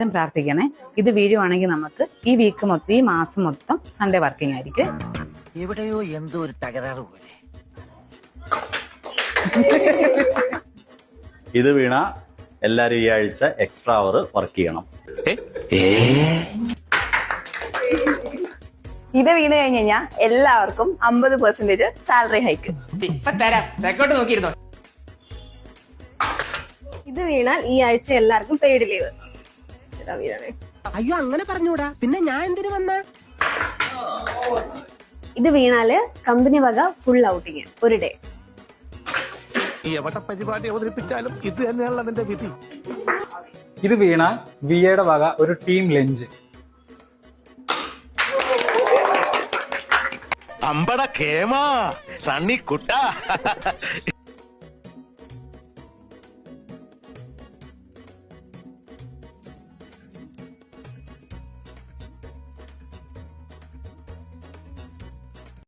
പ്രാർത്ഥിക്കണേ. ഇത് വീഴുവാണെങ്കിൽ നമുക്ക് ഈ വീക്ക് മൊത്തം, ഈ മാസം മൊത്തം സൺഡേ വർക്കിംഗ് ആയിരിക്കും. എവിടെയോ എന്തോ ഒരു തകരാറ് പോലെ. ഇത് വീണ എല്ലാരും ഈ ആഴ്ച എക്സ്ട്രാ അവർ വർക്ക് ചെയ്യണം. ഇത് വീണ് കഴിഞ്ഞ് കഴിഞ്ഞാൽ എല്ലാവർക്കും 50% സാലറി ഹൈക്ക്. ഇത് വീണാൽ ഈ ആഴ്ച എല്ലാവർക്കും പെയ്ഡ് ലീവ്. അയ്യോ അങ്ങനെ പറഞ്ഞൂടാ, പിന്നെ ഞാൻ എന്തിനു വന്ന? ഇത് വീണാല് കമ്പനി വക ഫുൾ ഔട്ടിങ് ഒരു ഡേ. എവിടെ പരിപാടി അവതരിപ്പിച്ചാലും ഇത് തന്നെയാണല്ലോ അതിന്റെ വിധി. ഇത് വീണാൽ വിയയുടെ വക ഒരു ടീം ലഞ്ച്. അമ്പട കേമാ സണ്ണി കുട്ട.